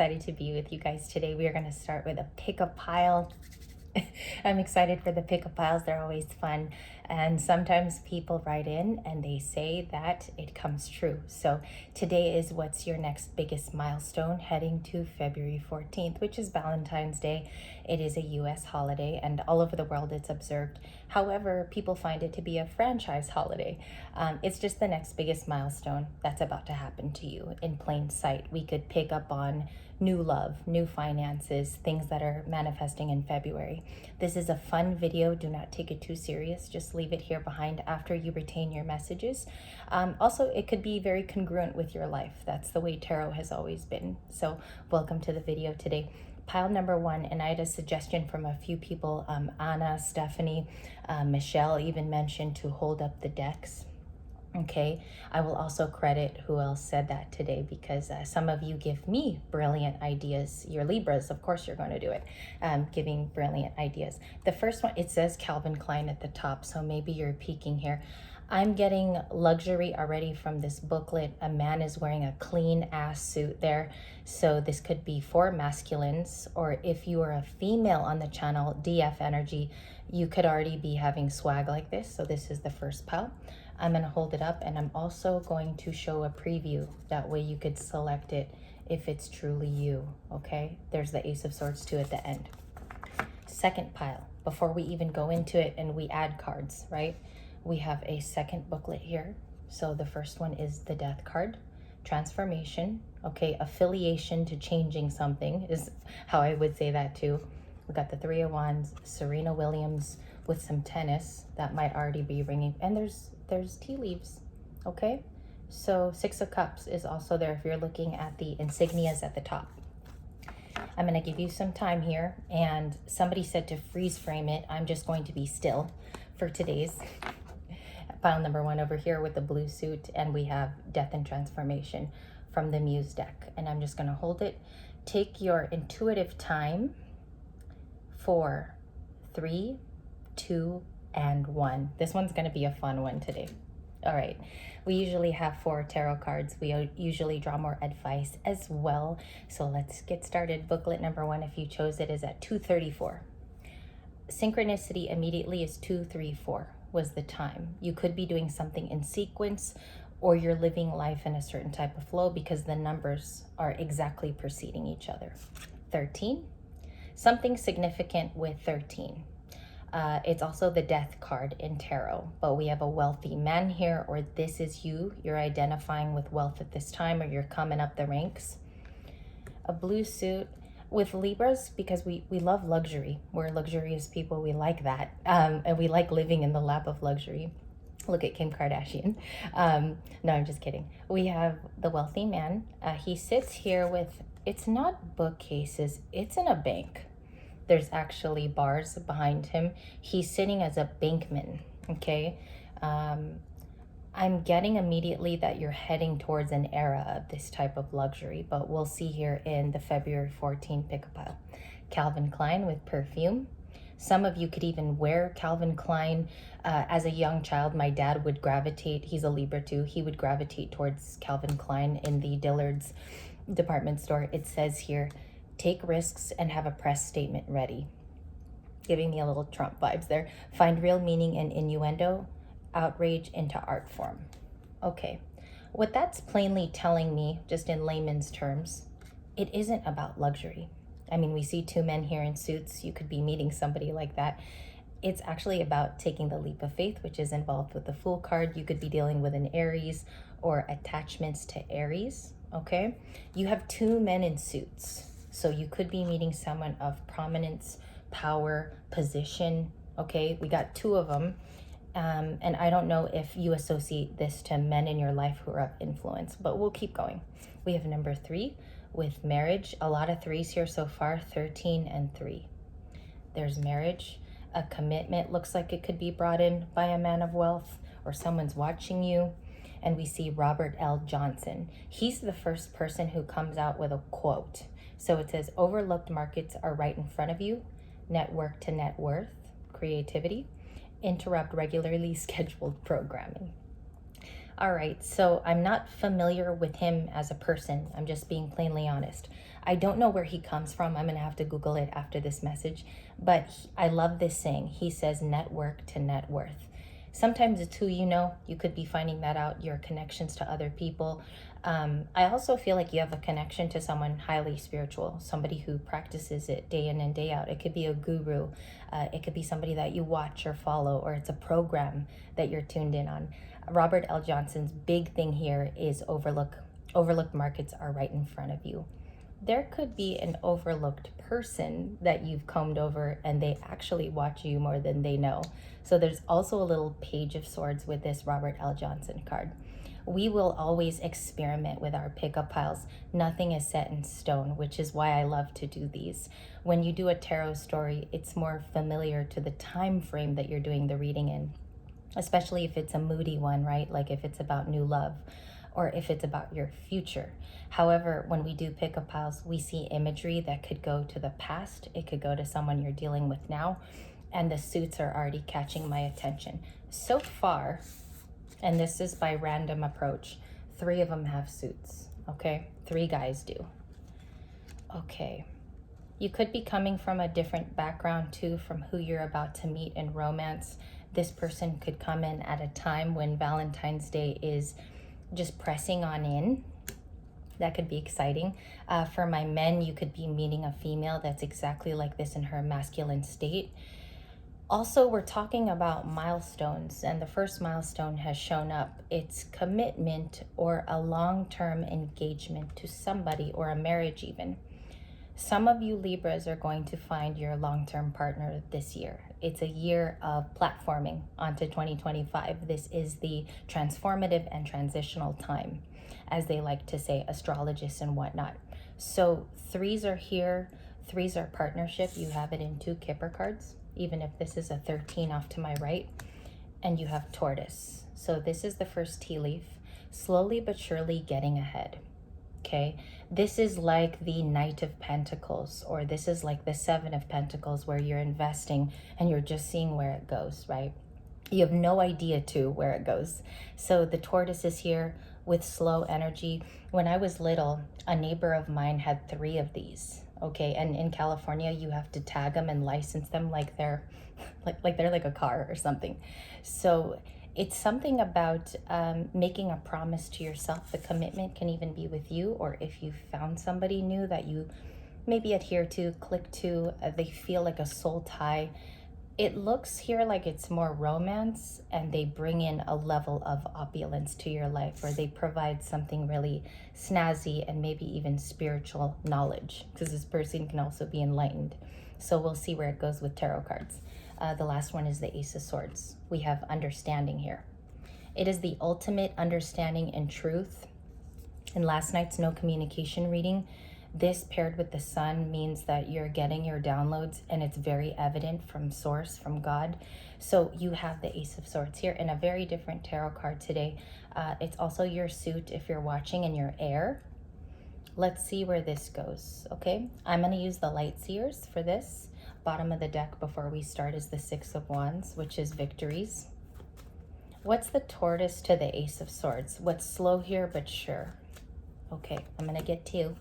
Excited to be with you guys today. We are going to start with a pickup pile. I'm excited for the pickup piles. They're always fun. And sometimes people write in and they say that it comes true. So today is what's your next biggest milestone heading to February 14th, which is Valentine's Day. It is a US holiday and all over the world it's observed. However, people find it to be a franchise holiday. It's just the next biggest milestone that's about to happen to you in plain sight. We could pick up on new love, new finances, things that are manifesting in February. This is a fun video. Do not take it too serious. Just leave it here behind after you retain your messages. Also, it could be very congruent with your life. That's the way tarot has always been. So welcome to the video today. Pile number one, and I had a suggestion from a few people, Anna, Stephanie, Michelle even mentioned to hold up the decks. Okay, I will also credit who else said that today because some of you give me brilliant ideas. You're Libras, of course you're going to do it, giving brilliant ideas. The first one, it says Calvin Klein at the top, so maybe you're peeking here. I'm getting luxury already from this booklet. A man is wearing a clean ass suit there. So this could be for masculines, or if you are a female on the channel, DF energy, you could already be having swag like this. So this is the first pile. I'm going to hold it up and I'm also going to show a preview. That way you could select it if it's truly you, okay? There's the Ace of Swords too at the end. Second pile, before we even go into it and we add cards, right? We have a second booklet here. So the first one is the Death card, transformation, okay? Affiliation to changing something is how I would say that too. We got the Three of Wands, Serena Williams with some tennis that might already be ringing, and there's tea leaves, okay? So Six of Cups is also there if you're looking at the insignias at the top. I'm going to give you some time here, and somebody said to freeze frame it. I'm just going to be still for today's pile number one over here with the blue suit, and we have Death and Transformation from the Muse deck, and I'm just going to hold it. Take your intuitive time. 4, 3, 2, and 1. This one's going to be a fun one today. All right, we usually have 4 tarot cards. We usually draw more advice as well. So let's get started. Booklet number one, if you chose it, is at 2:34. Synchronicity immediately is 2:34 was the time. You could be doing something in sequence, or you're living life in a certain type of flow because the numbers are exactly preceding each other. 13, something significant with 13. It's also the Death card in tarot, but we have a wealthy man here, or this is you. You're identifying with wealth at this time, or you're coming up the ranks. A blue suit with Libras, because we love luxury. We're luxurious people. We like that. And we like living in the lap of luxury. Look at Kim Kardashian. No, I'm just kidding. We have the wealthy man. He sits here with, it's not bookcases, it's in a bank. There's actually bars behind him. He's sitting as a bankman, okay? I'm getting immediately that you're heading towards an era of this type of luxury, but we'll see here in the February 14 pickup pile. Calvin Klein with perfume. Some of you could even wear Calvin Klein. As a young child, my dad would gravitate, he's a Libra too, he would gravitate towards Calvin Klein in the Dillard's department store. It says here, take risks and have a press statement ready. Giving me a little Trump vibes there. Find real meaning in innuendo, outrage into art form. Okay, what that's plainly telling me, just in layman's terms, it isn't about luxury. I mean, we see 2 men here in suits. You could be meeting somebody like that. It's actually about taking the leap of faith, which is involved with the Fool card. You could be dealing with an Aries or attachments to Aries, okay? You have 2 men in suits. So you could be meeting someone of prominence, power, position, okay? We got 2 of them. And I don't know if you associate this to men in your life who are of influence, but we'll keep going. We have number 3 with marriage. A lot of 3s here so far, 13 and 3. There's marriage, a commitment. Looks like it could be brought in by a man of wealth or someone's watching you. And we see Robert L. Johnson. He's the first person who comes out with a quote. So it says, overlooked markets are right in front of you. Network to net worth, creativity. Interrupt regularly scheduled programming. All right, so I'm not familiar with him as a person. I'm just being plainly honest. I don't know where he comes from. I'm going to have to Google it after this message. But I love this saying. He says, network to net worth. Sometimes it's who you know. You could be finding that out, your connections to other people. I also feel like you have a connection to someone highly spiritual, somebody who practices it day in and day out. It could be a guru. It could be somebody that you watch or follow, or it's a program that you're tuned in on. Robert L. Johnson's big thing here is overlooked markets are right in front of you. There could be an overlooked person that you've combed over and they actually watch you more than they know. So there's also a little page of swords with this Robert L. Johnson card. We will always experiment with our pickup piles. Nothing is set in stone, which is why I love to do these. When you do a tarot story, it's more familiar to the time frame that you're doing the reading in, especially if it's a moody one, right? Like if it's about new love or if it's about your future. However, when we do pickup piles, we see imagery that could go to the past. It could go to someone you're dealing with now. And the suits are already catching my attention. So far, and this is by random approach, 3 of them have suits, okay? 3 guys do. Okay. You could be coming from a different background too, from who you're about to meet in romance. This person could come in at a time when Valentine's Day is just pressing on in. That could be exciting. For my men, you could be meeting a female that's exactly like this in her masculine state. Also, we're talking about milestones, and the first milestone has shown up. It's commitment or a long-term engagement to somebody, or a marriage even. Some of you Libras are going to find your long-term partner this year. It's a year of platforming onto 2025. This is the transformative and transitional time, as they like to say, astrologists and whatnot. So 3s are here. 3s are partnership. You have it in 2 Kipper cards, even if this is a 13 off to my right. And you have tortoise. So this is the first tea leaf, slowly but surely getting ahead. Okay, this is like the Knight of Pentacles, or this is like the 7 of Pentacles, where you're investing and you're just seeing where it goes, right? You have no idea too where it goes. So the tortoise is here with slow energy. When I was little, a neighbor of mine had 3 of these. Okay, and in California, you have to tag them and license them like they're like a car or something. So it's something about making a promise to yourself. The commitment can even be with you, or if you found somebody new that you maybe adhere to, click to, they feel like a soul tie. It looks here like it's more romance, and they bring in a level of opulence to your life, or they provide something really snazzy and maybe even spiritual knowledge, because this person can also be enlightened. So we'll see where it goes with tarot cards. The last one is the Ace of Swords. We have understanding here. It is the ultimate understanding and truth. In last night's no communication reading, this paired with the sun means that you're getting your downloads, and it's very evident from source, from God. So you have the Ace of Swords here in a very different tarot card today. It's also your suit if you're watching in your air. Let's see where this goes, okay? I'm going to use the light seers for this. Bottom of the deck before we start is the 6 of Wands, which is victories. What's the tortoise to the Ace of Swords? What's slow here but sure? Okay, I'm going to get 2.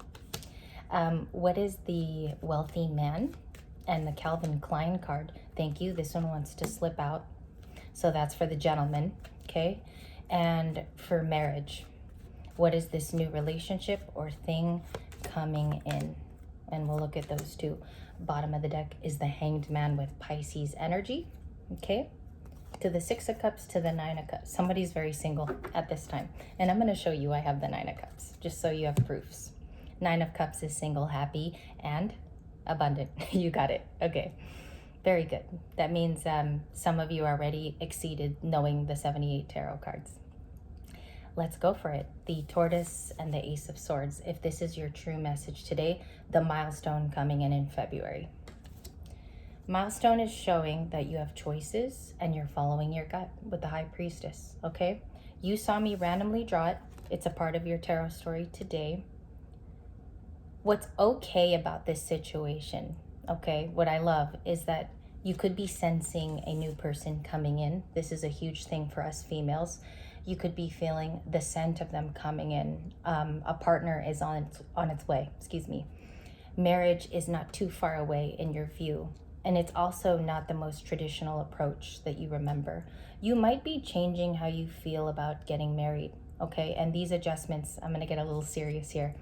What is the wealthy man? And the Calvin Klein card. Thank you. This one wants to slip out. So that's for the gentleman, okay? And for marriage, what is this new relationship or thing coming in? And we'll look at those 2. Bottom of the deck is the Hanged Man with Pisces energy, okay? To the 6 of Cups, to the 9 of Cups. Somebody's very single at this time. And I'm going to show you I have the 9 of Cups, just so you have proofs. 9 of Cups is single, happy, and abundant. You got it. Okay. Very good. That means some of you already exceeded knowing the 78 tarot cards. Let's go for it. The tortoise and the Ace of Swords. If this is your true message today, the milestone coming in February. Milestone is showing that you have choices and you're following your gut with the High Priestess, okay? You saw me randomly draw it. It's a part of your tarot story today. What's okay about this situation, okay, what I love is that you could be sensing a new person coming in. This is a huge thing for us females. You could be feeling the scent of them coming in. A partner is on its way, excuse me. Marriage is not too far away in your view. And it's also not the most traditional approach that you remember. You might be changing how you feel about getting married, okay? And these adjustments, I'm going to get a little serious here.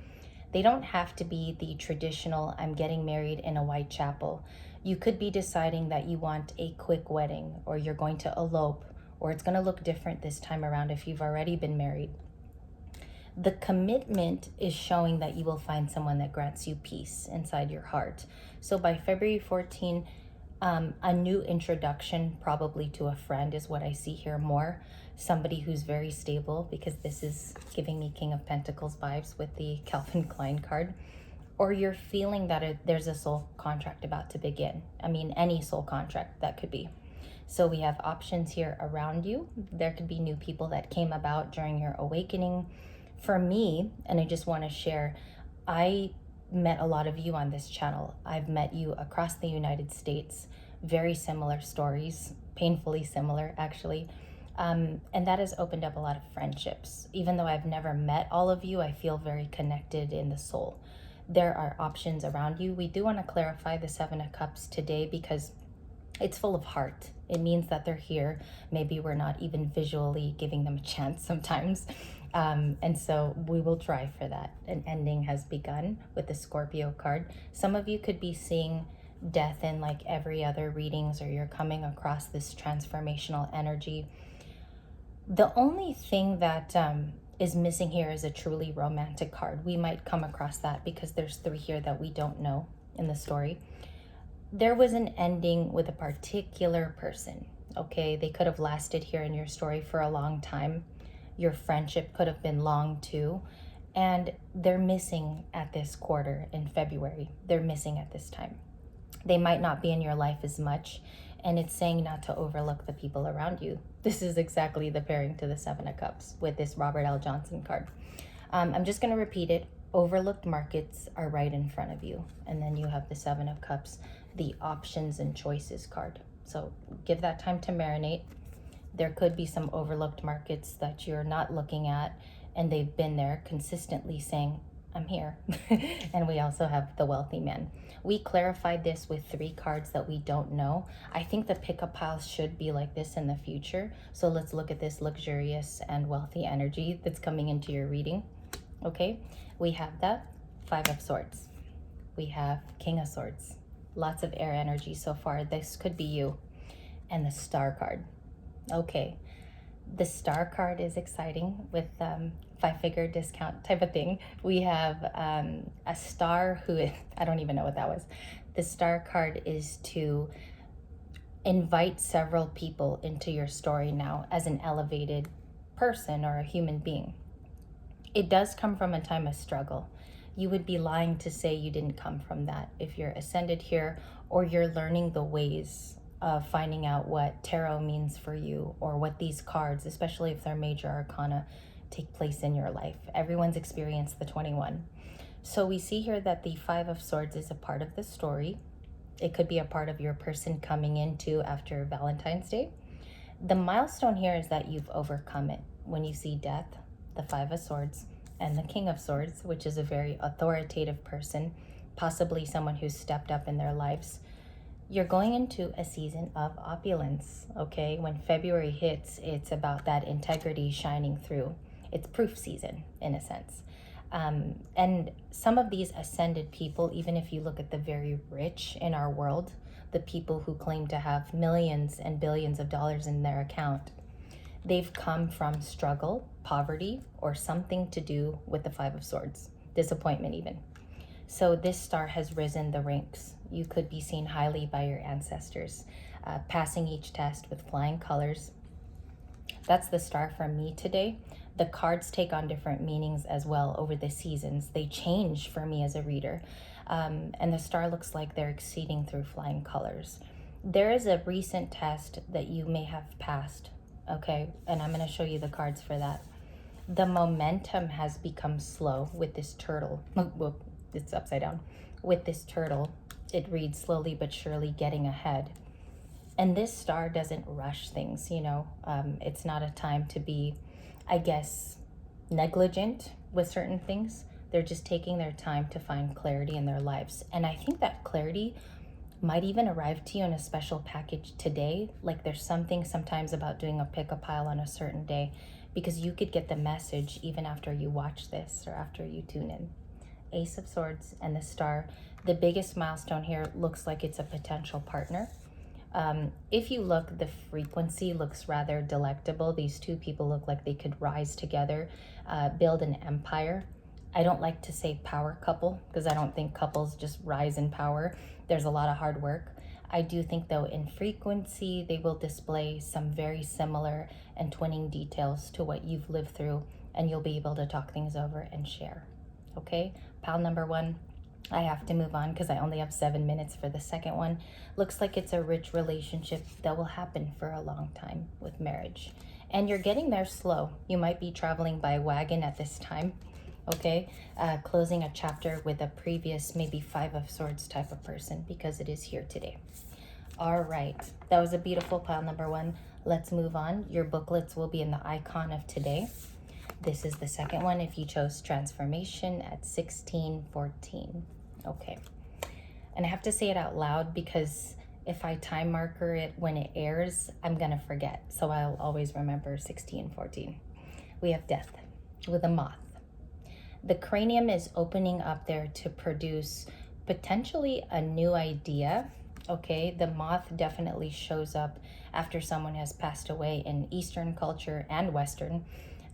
They don't have to be the traditional, I'm getting married in a white chapel. You could be deciding that you want a quick wedding, or you're going to elope, or it's going to look different this time around if you've already been married. The commitment is showing that you will find someone that grants you peace inside your heart. So by February 14, a new introduction probably to a friend is what I see here more. Somebody who's very stable, because this is giving me King of Pentacles vibes with the Calvin Klein card. Or you're feeling that there's a soul contract about to begin. I mean, any soul contract that could be. So we have options here around you. There could be new people that came about during your awakening. For me, and I just want to share, I met a lot of you on this channel. I've met you across the United States. Very similar stories, painfully similar actually. And that has opened up a lot of friendships. Even though I've never met all of you, I feel very connected in the soul. There are options around you. We do want to clarify the Seven of Cups today because it's full of heart. It means that they're here. Maybe we're not even visually giving them a chance sometimes. And so we will try for that. An ending has begun with the Scorpio card. Some of you could be seeing death in like every other readings, or you're coming across this transformational energy. The only thing that is missing here is a truly romantic card. We might come across that because there's 3 here that we don't know in the story. There was an ending with a particular person, okay? They could have lasted here in your story for a long time. Your friendship could have been long too. And they're missing at this quarter in February. They're missing at this time. They might not be in your life as much. And it's saying not to overlook the people around you. This is exactly the pairing to the Seven of Cups with this Robert L. Johnson card. I'm just going to repeat it. Overlooked markets are right in front of you. And then you have the Seven of Cups, the options and choices card. So give that time to marinate. There could be some overlooked markets that you're not looking at, and they've been there consistently saying, I'm here. And we also have the wealthy man. We clarified this with 3 cards that we don't know. I think the pickup piles should be like this in the future. So let's look at this luxurious and wealthy energy that's coming into your reading. Okay, we have the 5 of Swords. We have King of Swords. Lots of air energy so far. This could be you. And the Star card. Okay, the Star card is exciting with 5-figure discount type of thing. We have a star who, I don't even know what that was. The Star card is to invite several people into your story now as an elevated person or a human being. It does come from a time of struggle. You would be lying to say you didn't come from that if you're ascended here, or you're learning the ways of finding out what tarot means for you, or what these cards, especially if they're major arcana, take place in your life. Everyone's experienced the 21. So we see here that the 5 of Swords is a part of the story. It could be a part of your person coming into after Valentine's Day. The milestone here is that you've overcome it. When you see death, the 5 of Swords, and the King of Swords, which is a very authoritative person, possibly someone who's stepped up in their lives, you're going into a season of opulence, okay? When February hits, it's about that integrity shining through. It's proof season, in a sense. And some of these ascended people, even if you look at the very rich in our world, the people who claim to have millions and billions of dollars in their account, they've come from struggle, poverty, or something to do with the 5 of Swords, disappointment even. So this star has risen the ranks. You could be seen highly by your ancestors, passing each test with flying colors. That's the star from me today. The cards take on different meanings as well over the seasons. They change for me as a reader. And the star looks like they're exceeding through flying colors. There is a recent test that you may have passed, okay? And I'm going to show you the cards for that. The momentum has become slow with this turtle. Well, it's upside down. With this turtle, it reads slowly but surely getting ahead. And this star doesn't rush things, you know. It's not a time to be, I guess, negligent with certain things. They're just taking their time to find clarity in their lives. And I think that clarity might even arrive to you in a special package today. Like there's something sometimes about doing a pick a pile on a certain day, because you could get the message even after you watch this or after you tune in. Ace of Swords and the Star. The biggest milestone here looks like it's a potential partner. If you look, the frequency looks rather delectable. These two people look like they could rise together, build an empire. I don't like to say power couple because I don't think couples just rise in power. There's a lot of hard work. I do think though in frequency, they will display some very similar and twinning details to what you've lived through, and you'll be able to talk things over and share. Okay, pile number 1. I have to move on because I only have 7 minutes for the second one. Looks like it's a rich relationship that will happen for a long time with marriage. And you're getting there slow. You might be traveling by wagon at this time. Okay, closing a chapter with a previous maybe 5 of Swords type of person, because it is here today. All right, that was a beautiful pile number 1. Let's move on. Your booklets will be in the icon of today. This is the second one if you chose transformation at 1614. Okay, and I have to say it out loud because if I time marker it when it airs, I'm gonna forget. So I'll always remember 1614. We have death with a moth. The cranium is opening up there to produce potentially a new idea. Okay, the moth definitely shows up after someone has passed away in Eastern culture and Western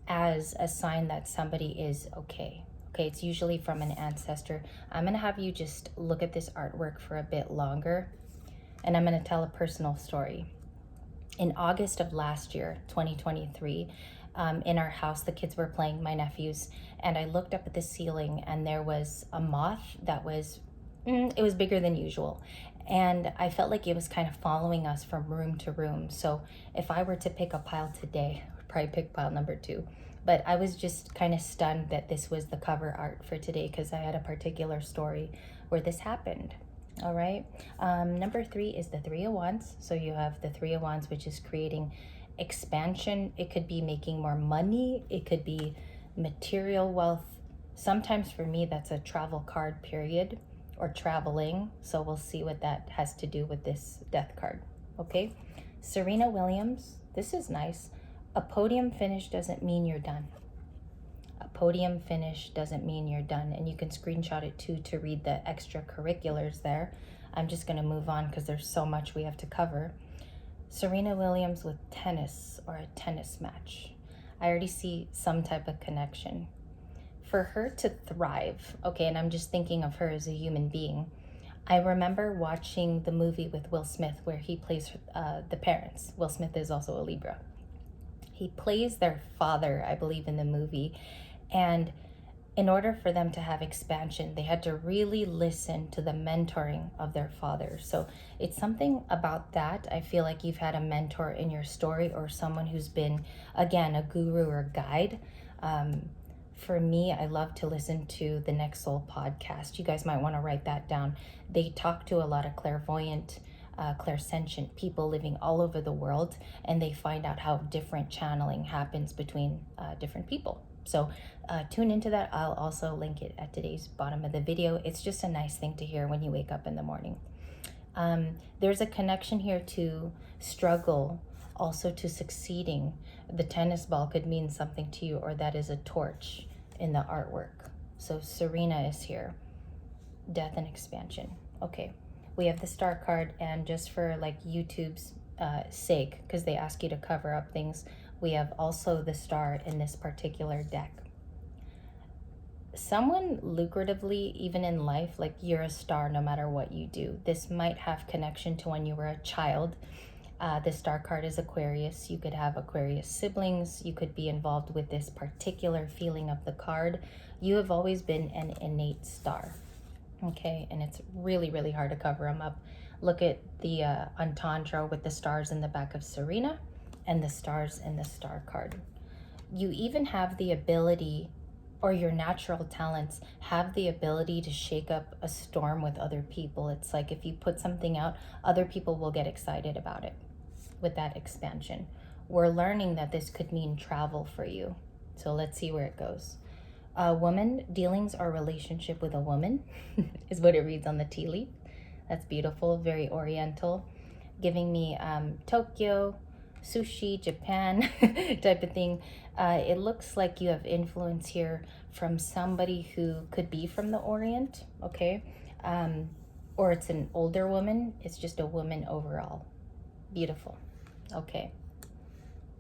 as a sign that somebody is okay. Okay, it's usually from an ancestor. I'm gonna have you just look at this artwork for a bit longer, and I'm gonna tell a personal story. In August of last year, 2023, in our house, the kids were playing, my nephews, and I looked up at the ceiling and there was a moth that was, it was bigger than usual. And I felt like it was kind of following us from room to room. So if I were to pick a pile today, I'd probably pick pile number 2. But I was just kind of stunned that this was the cover art for today because I had a particular story where this happened. All right. Number 3 is the 3 of Wands. So you have the 3 of Wands, which is creating expansion. It could be making more money. It could be material wealth. Sometimes for me, that's a travel card, period, or traveling. So we'll see what that has to do with this death card. Okay. Serena Williams. This is nice. A podium finish doesn't mean you're done. A podium finish doesn't mean you're done. And you can screenshot it too to read the extracurriculars there. I'm just going to move on because there's so much we have to cover. Serena Williams with tennis or a tennis match. I already see some type of connection. For her to thrive, okay, and I'm just thinking of her as a human being. I remember watching the movie with Will Smith where he plays the parents. Will Smith is also a Libra. He plays their father, I believe, in the movie. And in order for them to have expansion, they had to really listen to the mentoring of their father. So it's something about that. I feel like you've had a mentor in your story or someone who's been, again, a guru or guide. For me, I love to listen to the Next Soul podcast. You guys might want to write that down. They talk to a lot of clairvoyant, clairsentient people living all over the world, and they find out how different channeling happens between different people. So tune into that. I'll also link it at today's bottom of the video. It's just a nice thing to hear when you wake up in the morning. There's a connection here to struggle, also to succeeding. The tennis ball could mean something to you, or that is a torch in the artwork. So Serena is here. Death and expansion. Okay, we have the star card, and just for like YouTube's sake, because they ask you to cover up things, we have also the star in this particular deck. Someone lucratively, even in life, like you're a star no matter what you do. This might have connection to when you were a child. The star card is Aquarius. You could have Aquarius siblings. You could be involved with this particular feeling of the card. You have always been an innate star. Okay, and it's really, really hard to cover them up. Look at the entendre with the stars in the back of Serena and the stars in the star card. You even have the ability, or your natural talents have the ability to shake up a storm with other people. It's like if you put something out, other people will get excited about it with that expansion. We're learning that this could mean travel for you. So let's see where it goes. A woman, dealings or relationship with a woman is what it reads on the tea leaf. That's beautiful, very oriental, giving me Tokyo, sushi, Japan type of thing. It looks like you have influence here from somebody who could be from the Orient, okay? Or it's an older woman. It's just a woman overall. Beautiful. Okay.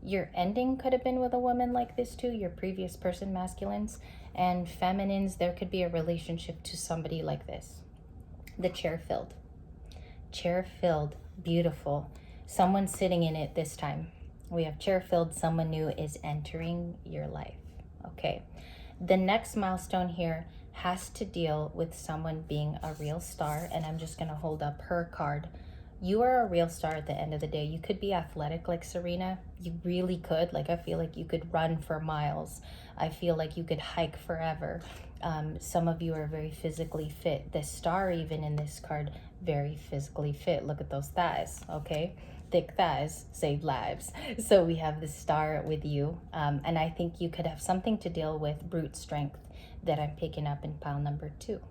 Your ending could have been with a woman like this too, your previous person, masculines. And feminines, there could be a relationship to somebody like this. The chair filled. Chair filled. Beautiful. Someone sitting in it this time. We have chair filled. Someone new is entering your life. Okay. The next milestone here has to deal with someone being a real star. And I'm just going to hold up her card. You are a real star at the end of the day. You could be athletic like Serena. You really could. Like, I feel like you could run for miles. I feel like you could hike forever. Some of you are very physically fit. The star, even in this card, very physically fit. Look at those thighs, okay? Thick thighs save lives. So we have the star with you. And I think you could have something to deal with brute strength that I'm picking up in pile number 2.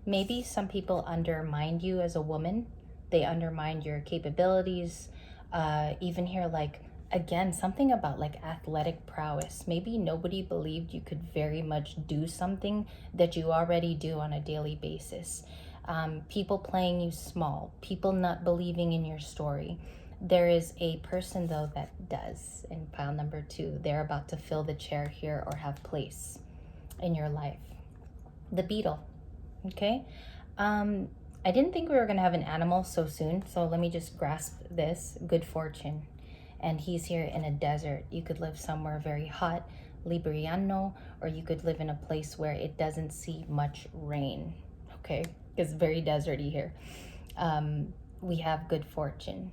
Maybe some people undermine you as a woman. They undermine your capabilities. Even here, like, again, something about like athletic prowess. Maybe nobody believed you could very much do something that you already do on a daily basis. People playing you small, people not believing in your story. There is a person though that does in pile number 2. They're about to fill the chair here or have place in your life. The beetle, okay? I didn't think we were going to have an animal so soon, so let me just grasp this. Good fortune. And he's here in a desert. You could live somewhere very hot, Libriano, or you could live in a place where it doesn't see much rain, okay? It's very deserty here. We have good fortune.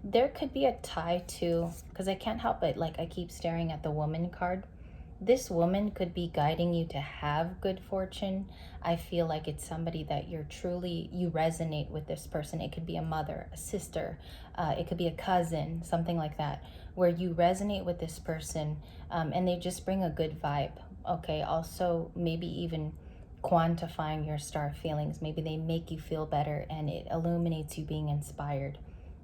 There could be a tie to, because I can't help it, like I keep staring at the woman card. This woman could be guiding you to have good fortune. I feel like it's somebody that you resonate with this person. It could be a mother, a sister, it could be a cousin, something like that, where you resonate with this person and they just bring a good vibe. Okay, also maybe even quantifying your star feelings. Maybe they make you feel better and it illuminates you being inspired.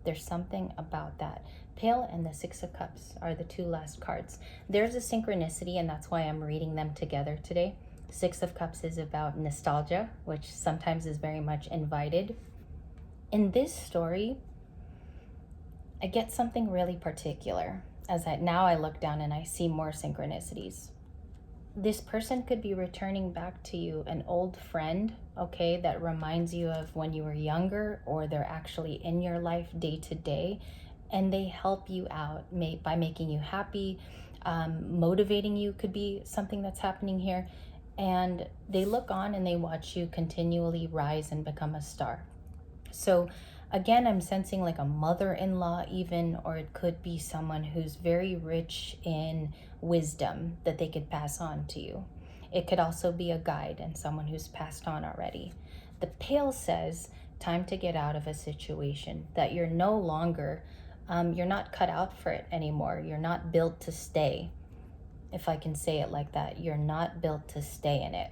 There's something about that. Pale and the 6 of Cups are the 2 last cards. There's a synchronicity, and that's why I'm reading them together today. 6 of Cups is about nostalgia, which sometimes is very much invited. In this story, I get something really particular. Now I look down and I see more synchronicities. This person could be returning back to you an old friend, okay, that reminds you of when you were younger, or they're actually in your life day to day, and they help you out by making you happy, motivating you could be something that's happening here, and they look on and they watch you continually rise and become a star. So again, I'm sensing like a mother-in-law even, or it could be someone who's very rich in wisdom that they could pass on to you. It could also be a guide and someone who's passed on already. The Pale says time to get out of a situation, that you're no longer, you're not cut out for it anymore. You're not built to stay, if I can say it like that. You're not built to stay in it.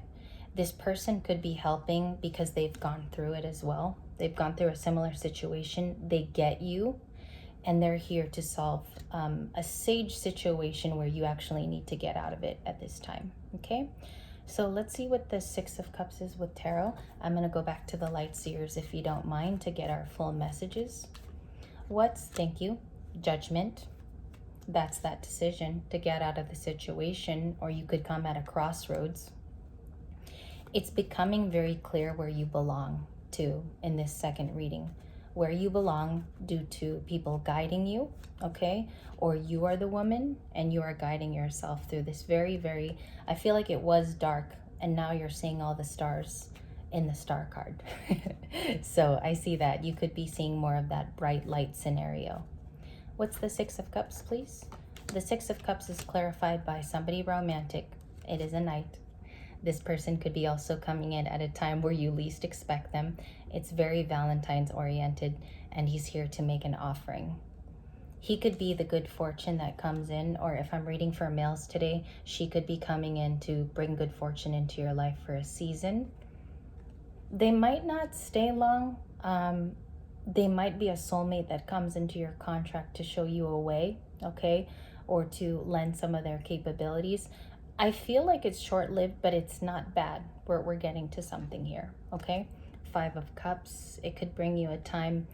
This person could be helping because they've gone through it as well. They've gone through a similar situation. They get you, and they're here to solve a sage situation where you actually need to get out of it at this time, okay? So let's see what the 6 of Cups is with tarot. I'm going to go back to the light seers, if you don't mind, to get our full messages. Thank you, judgment. That's that decision to get out of the situation, or you could come at a crossroads. It's becoming very clear where you belong to in this second reading. Where you belong due to people guiding you, okay? Or you are the woman and you are guiding yourself through this very, I feel like it was dark and now you're seeing all the stars in the star card. So I see that. You could be seeing more of that bright light scenario. What's the 6 of Cups, please? The 6 of Cups is clarified by somebody romantic. It is a knight. This person could be also coming in at a time where you least expect them. It's very Valentine's oriented, and he's here to make an offering. He could be the good fortune that comes in, or if I'm reading for males today, she could be coming in to bring good fortune into your life for a season. They might not stay long. They might be a soulmate that comes into your contract to show you a way, okay, or to lend some of their capabilities. I feel like it's short-lived, but it's not bad. We're getting to something here, okay? Five of Cups, it could bring you a time.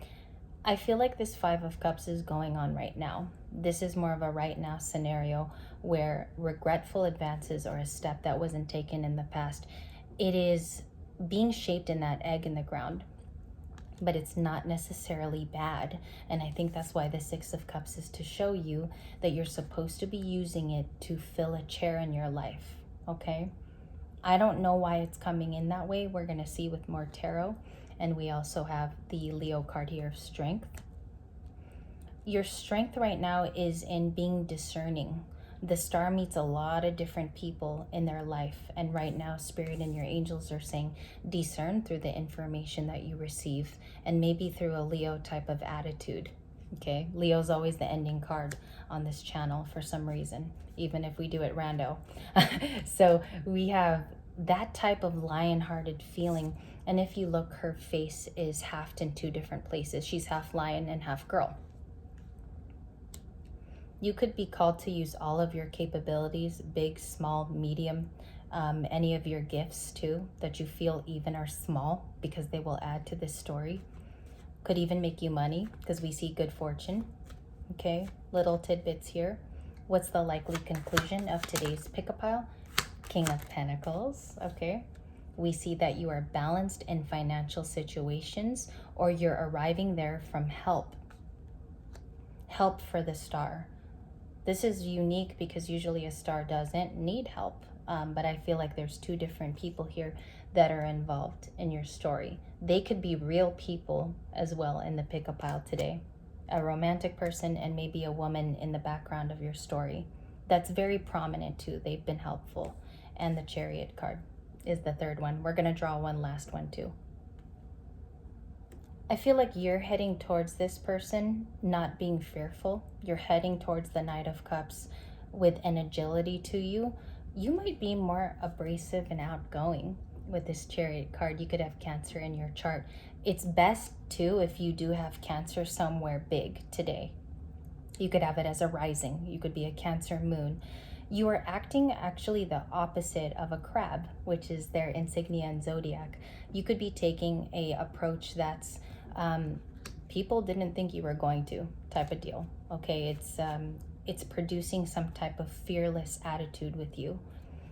I feel like this Five of Cups is going on right now. This is more of a right now scenario where regretful advances or a step that wasn't taken in the past, it is being shaped in that egg in the ground, but it's not necessarily bad. And I think that's why the Six of Cups is to show you that you're supposed to be using it to fill a chair in your life, okay? I don't know why it's coming in that way. We're going to see with more tarot. And we also have the Leo card here of strength. Your strength right now is in being discerning. The star meets a lot of different people in their life. And right now, Spirit and your angels are saying discern through the information that you receive, and maybe through a Leo type of attitude. Okay, Leo's always the ending card on this channel for some reason, even if we do it rando. So we have that type of lion-hearted feeling. And if you look, her face is halved in two different places. She's half lion and half girl. You could be called to use all of your capabilities, big, small, medium, any of your gifts too, that you feel even are small, because they will add to this story. Could even make you money, because we see good fortune. Okay, little tidbits here. What's the likely conclusion of today's pick-a-pile? King of Pentacles, okay? We see that you are balanced in financial situations, or you're arriving there from help. Help for the star. This is unique because usually a star doesn't need help, but I feel like there's two different people here that are involved in your story. They could be real people as well in the pick-a-pile today. A romantic person and maybe a woman in the background of your story. That's very prominent too. They've been helpful. And the Chariot card is the third one. We're going to draw one last one too. I feel like you're heading towards this person, not being fearful. You're heading towards the Knight of Cups with an agility to you. You might be more abrasive and outgoing with this Chariot card. You could have Cancer in your chart. It's best too if you do have Cancer somewhere big today. You could have it as a rising. You could be a Cancer moon. You are acting actually the opposite of a crab, which is their insignia and zodiac. You could be taking a approach that's people didn't think you were going to type of deal. Okay, it's producing some type of fearless attitude with you.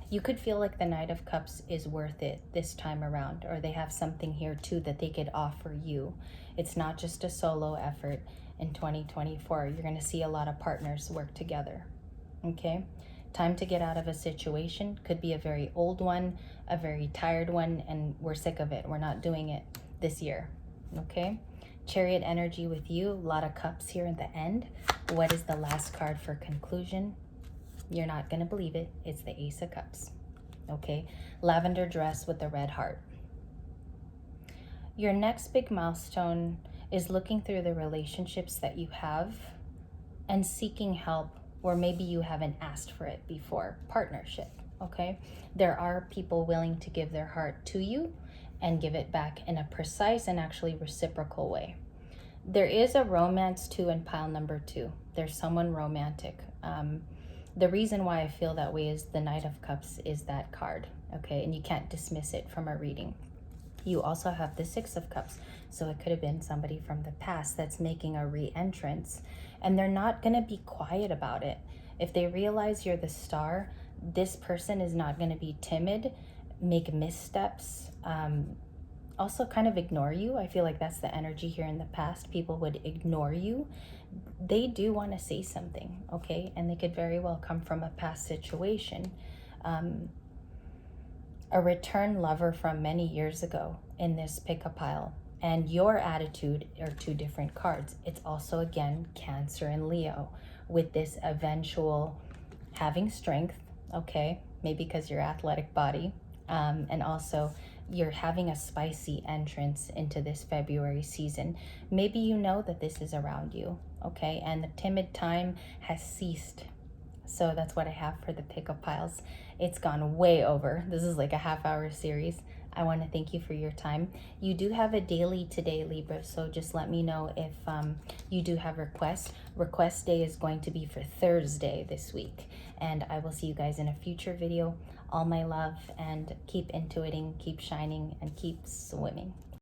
You could feel like the Knight of Cups is worth it this time around, or they have something here too that they could offer you. It's not just a solo effort in 2024. You're going to see a lot of partners work together. Okay, time to get out of a situation. Could be a very old one, a very tired one, and we're sick of it. We're not doing it this year. Okay, Chariot energy with you. A lot of cups here at the end. What is the last card for conclusion? You're not going to believe it. It's the Ace of Cups. Okay, lavender dress with the red heart. Your next big milestone is looking through the relationships that you have and seeking help, or maybe you haven't asked for it before. Partnership, okay? There are people willing to give their heart to you and give it back in a precise and actually reciprocal way. There is a romance too in pile number 2. There's someone romantic. The reason why I feel that way is the Knight of Cups is that card, okay? And you can't dismiss it from a reading. You also have the Six of Cups. So it could have been somebody from the past that's making a re-entrance, and they're not going to be quiet about it. If they realize you're the star, this person is not going to be timid, make missteps, also kind of ignore you. I feel like that's the energy here in the past. People would ignore you. They do want to say something, okay? And they could very well come from a past situation. A return lover from many years ago in this pick-a-pile. And your attitude are two different cards. It's also, again, Cancer and Leo with this eventual having strength, okay? Maybe because your athletic body, and also you're having a spicy entrance into this February season. Maybe you know that this is around you, okay? And the timid time has ceased. So that's what I have for the pickup piles. It's gone way over. This is like a half-hour series. I want to thank you for your time. You do have a daily today, Libra, so just let me know if you do have requests. Request day is going to be for Thursday this week, and I will see you guys in a future video. All my love, and keep intuiting, keep shining, and keep swimming.